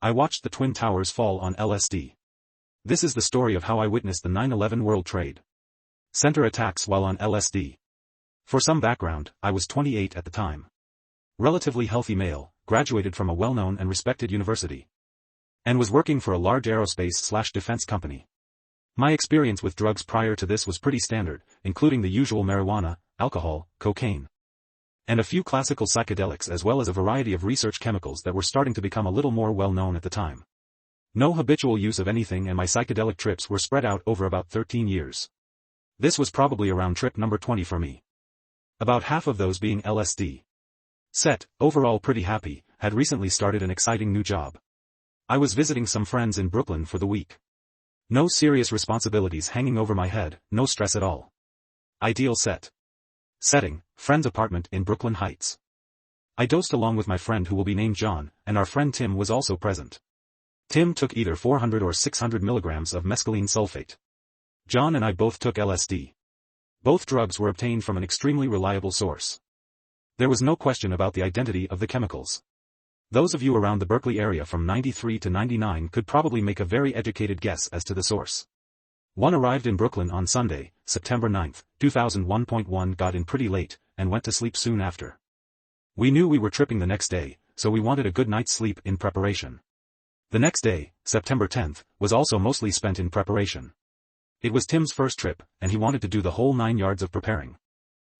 I watched the Twin Towers fall on LSD. This is the story of how I witnessed the 9/11 World Trade Center attacks while on LSD. For some background, I was 28 at the time. Relatively healthy male, graduated from a well-known and respected university. And was working for a large aerospace/defense company. My experience with drugs prior to this was pretty standard, including the usual marijuana, alcohol, cocaine, and a few classical psychedelics as well as a variety of research chemicals that were starting to become a little more well-known at the time. No habitual use of anything, and my psychedelic trips were spread out over about 13 years. This was probably around trip number 20 for me. About half of those being LSD. Set, overall pretty happy, had recently started an exciting new job. I was visiting some friends in Brooklyn for the week. No serious responsibilities hanging over my head, no stress at all. Ideal set. Setting, friend's apartment in Brooklyn Heights. I dosed along with my friend who will be named John, and our friend Tim was also present. Tim took either 400 or 600 milligrams of mescaline sulfate. John and I both took LSD. Both drugs were obtained from an extremely reliable source. There was no question about the identity of the chemicals. Those of you around the Berkeley area from 93 to 99 could probably make a very educated guess as to the source. One arrived in Brooklyn on Sunday, September 9, 2001. Got in pretty late, and went to sleep soon after. We knew we were tripping the next day, so we wanted a good night's sleep in preparation. The next day, September 10, was also mostly spent in preparation. It was Tim's first trip, and he wanted to do the whole 9 yards of preparing.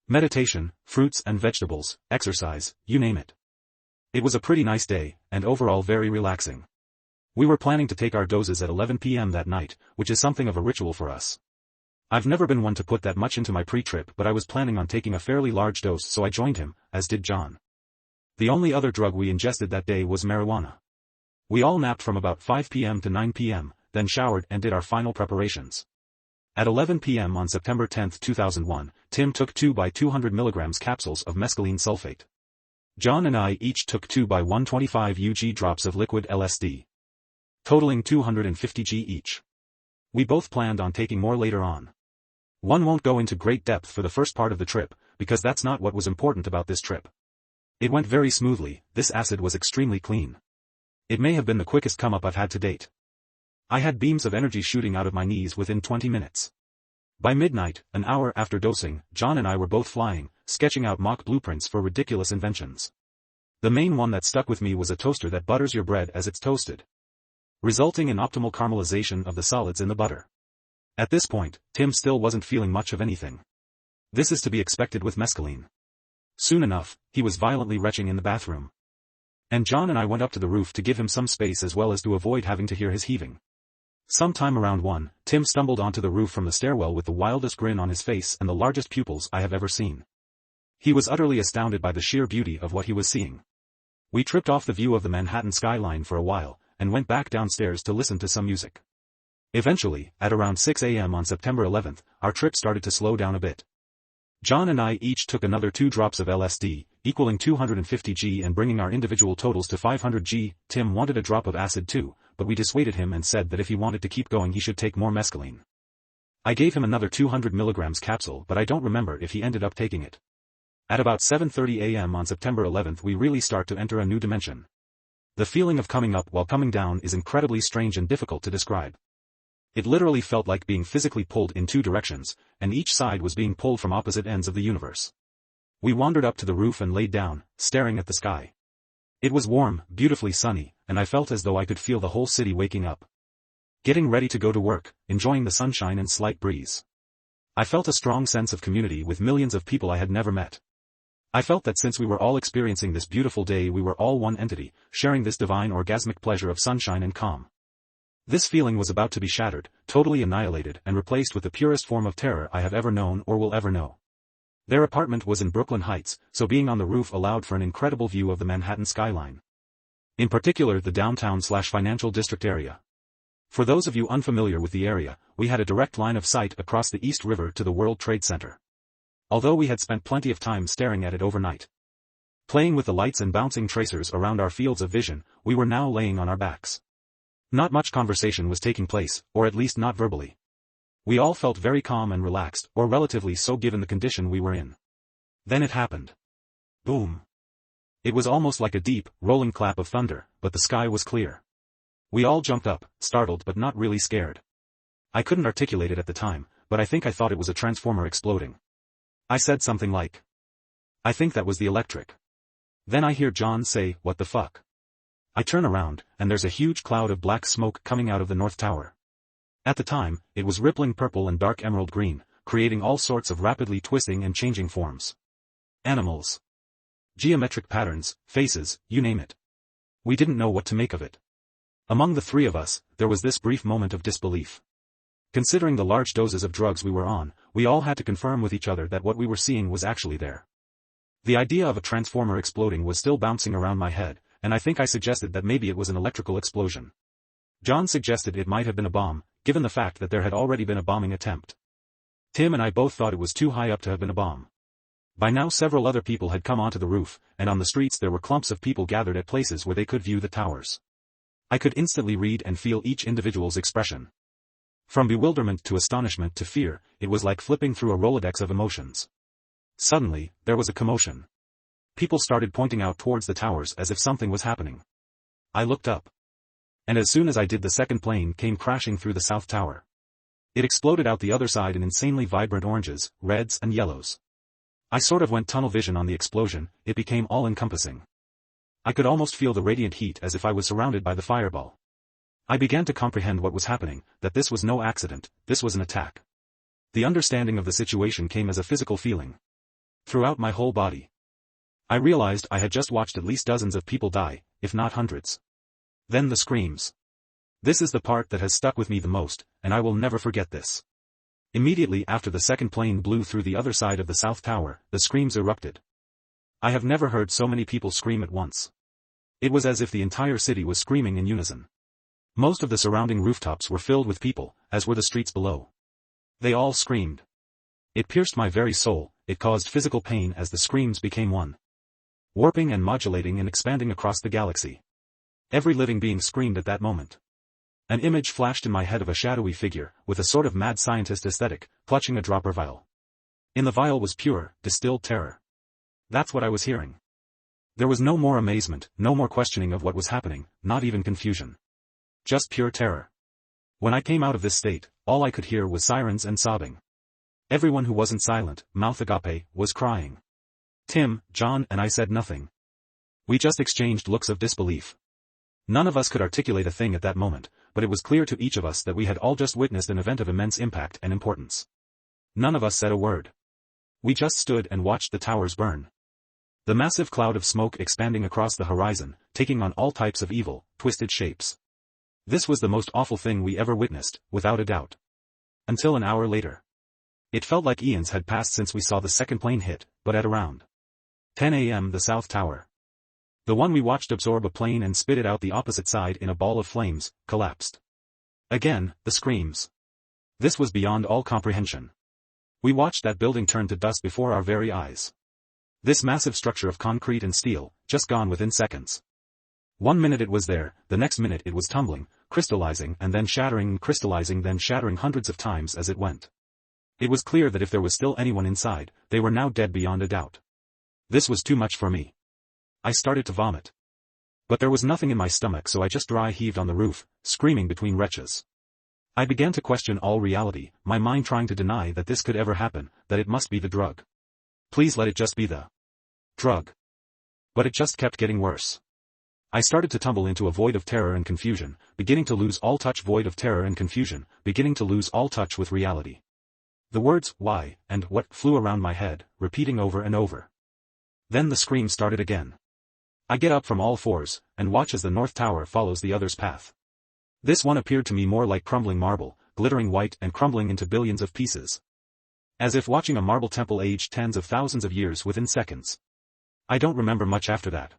Meditation, fruits and vegetables, exercise, you name it. It was a pretty nice day, and overall very relaxing. We were planning to take our doses at 11 p.m. that night, which is something of a ritual for us. I've never been one to put that much into my pre-trip, but I was planning on taking a fairly large dose, so I joined him, as did John. The only other drug we ingested that day was marijuana. We all napped from about 5 p.m. to 9 p.m., then showered and did our final preparations. At 11 p.m. on September 10, 2001, Tim took 2 by 200 mg capsules of mescaline sulfate. John and I each took 2 by 125 UG drops of liquid LSD. Totaling 250 G each. We both planned on taking more later on. One won't go into great depth for the first part of the trip, because that's not what was important about this trip. It went very smoothly, this acid was extremely clean. It may have been the quickest come-up I've had to date. I had beams of energy shooting out of my knees within 20 minutes. By midnight, an hour after dosing, John and I were both flying, sketching out mock blueprints for ridiculous inventions. The main one that stuck with me was a toaster that butters your bread as it's toasted, resulting in optimal caramelization of the solids in the butter. At this point, Tim still wasn't feeling much of anything. This is to be expected with mescaline. Soon enough, he was violently retching in the bathroom. And John and I went up to the roof to give him some space as well as to avoid having to hear his heaving. Sometime around 1, Tim stumbled onto the roof from the stairwell with the wildest grin on his face and the largest pupils I have ever seen. He was utterly astounded by the sheer beauty of what he was seeing. We tripped off the view of the Manhattan skyline for a while, and went back downstairs to listen to some music. Eventually, at around 6 a.m. on September 11, our trip started to slow down a bit. John and I each took another 2 drops of LSD, equaling 250 G and bringing our individual totals to 500 G. Tim wanted a drop of acid too, but we dissuaded him and said that if he wanted to keep going he should take more mescaline. I gave him another 200 mg capsule, but I don't remember if he ended up taking it. At about 7:30 a.m. on September 11 we really start to enter a new dimension. The feeling of coming up while coming down is incredibly strange and difficult to describe. It literally felt like being physically pulled in 2 directions, and each side was being pulled from opposite ends of the universe. We wandered up to the roof and laid down, staring at the sky. It was warm, beautifully sunny, and I felt as though I could feel the whole city waking up. Getting ready to go to work, enjoying the sunshine and slight breeze. I felt a strong sense of community with millions of people I had never met. I felt that since we were all experiencing this beautiful day we were all one entity, sharing this divine orgasmic pleasure of sunshine and calm. This feeling was about to be shattered, totally annihilated and replaced with the purest form of terror I have ever known or will ever know. Their apartment was in Brooklyn Heights, so being on the roof allowed for an incredible view of the Manhattan skyline. In particular the downtown/financial district area. For those of you unfamiliar with the area, we had a direct line of sight across the East River to the World Trade Center. Although we had spent plenty of time staring at it overnight, playing with the lights and bouncing tracers around our fields of vision, we were now laying on our backs. Not much conversation was taking place, or at least not verbally. We all felt very calm and relaxed, or relatively so given the condition we were in. Then it happened. Boom. It was almost like a deep, rolling clap of thunder, but the sky was clear. We all jumped up, startled but not really scared. I couldn't articulate it at the time, but I think I thought it was a transformer exploding. I said something like, "I think that was the electric." Then I hear John say, "What the fuck?" I turn around, and there's a huge cloud of black smoke coming out of the North Tower. At the time, it was rippling purple and dark emerald green, creating all sorts of rapidly twisting and changing forms. Animals. Geometric patterns, faces, you name it. We didn't know what to make of it. Among the three of us, there was this brief moment of disbelief. Considering the large doses of drugs we were on, we all had to confirm with each other that what we were seeing was actually there. The idea of a transformer exploding was still bouncing around my head, and I think I suggested that maybe it was an electrical explosion. John suggested it might have been a bomb, given the fact that there had already been a bombing attempt. Tim and I both thought it was too high up to have been a bomb. By now several other people had come onto the roof, and on the streets there were clumps of people gathered at places where they could view the towers. I could instantly read and feel each individual's expression. From bewilderment to astonishment to fear, it was like flipping through a Rolodex of emotions. Suddenly, there was a commotion. People started pointing out towards the towers as if something was happening. I looked up. And as soon as I did, the second plane came crashing through the South Tower. It exploded out the other side in insanely vibrant oranges, reds and yellows. I sort of went tunnel vision on the explosion, it became all-encompassing. I could almost feel the radiant heat as if I was surrounded by the fireball. I began to comprehend what was happening, that this was no accident, this was an attack. The understanding of the situation came as a physical feeling. Throughout my whole body. I realized I had just watched at least dozens of people die, if not hundreds. Then the screams. This is the part that has stuck with me the most, and I will never forget this. Immediately after the second plane blew through the other side of the South Tower, the screams erupted. I have never heard so many people scream at once. It was as if the entire city was screaming in unison. Most of the surrounding rooftops were filled with people, as were the streets below. They all screamed. It pierced my very soul, it caused physical pain as the screams became one. Warping and modulating and expanding across the galaxy. Every living being screamed at that moment. An image flashed in my head of a shadowy figure, with a sort of mad scientist aesthetic, clutching a dropper vial. In the vial was pure, distilled terror. That's what I was hearing. There was no more amazement, no more questioning of what was happening, not even confusion. Just pure terror. When I came out of this state, all I could hear was sirens and sobbing. Everyone who wasn't silent, mouth agape, was crying. Tim, John and I said nothing. We just exchanged looks of disbelief. None of us could articulate a thing at that moment, but it was clear to each of us that we had all just witnessed an event of immense impact and importance. None of us said a word. We just stood and watched the towers burn. The massive cloud of smoke expanding across the horizon, taking on all types of evil, twisted shapes. This was the most awful thing we ever witnessed, without a doubt. Until an hour later. It felt like eons had passed since we saw the second plane hit, but at around 10 a.m. the South Tower. The one we watched absorb a plane and spit it out the opposite side in a ball of flames, collapsed. Again, the screams. This was beyond all comprehension. We watched that building turn to dust before our very eyes. This massive structure of concrete and steel, just gone within seconds. 1 minute it was there, the next minute it was tumbling, crystallizing and then shattering hundreds of times as it went. It was clear that if there was still anyone inside, they were now dead beyond a doubt. This was too much for me. I started to vomit. But there was nothing in my stomach, so I just dry heaved on the roof, screaming between retches. I began to question all reality, my mind trying to deny that this could ever happen, that it must be the drug. Please let it just be the drug. But it just kept getting worse. I started to tumble into a void of terror and confusion, beginning to lose all touch with reality. The words, why, and what, flew around my head, repeating over and over. Then the scream started again. I get up from all fours, and watch as the North Tower follows the other's path. This one appeared to me more like crumbling marble, glittering white and crumbling into billions of pieces. As if watching a marble temple age tens of thousands of years within seconds. I don't remember much after that.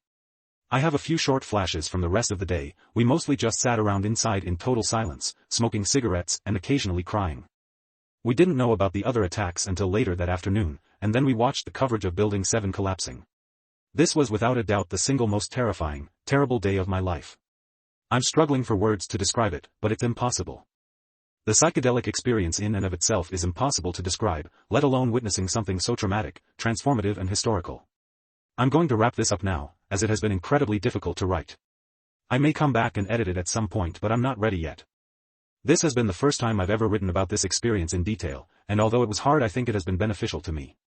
I have a few short flashes from the rest of the day. We mostly just sat around inside in total silence, smoking cigarettes and occasionally crying. We didn't know about the other attacks until later that afternoon, and then we watched the coverage of Building 7 collapsing. This was without a doubt the single most terrifying, terrible day of my life. I'm struggling for words to describe it, but it's impossible. The psychedelic experience in and of itself is impossible to describe, let alone witnessing something so traumatic, transformative and historical. I'm going to wrap this up now, as it has been incredibly difficult to write. I may come back and edit it at some point, but I'm not ready yet. This has been the first time I've ever written about this experience in detail, and although it was hard, I think it has been beneficial to me.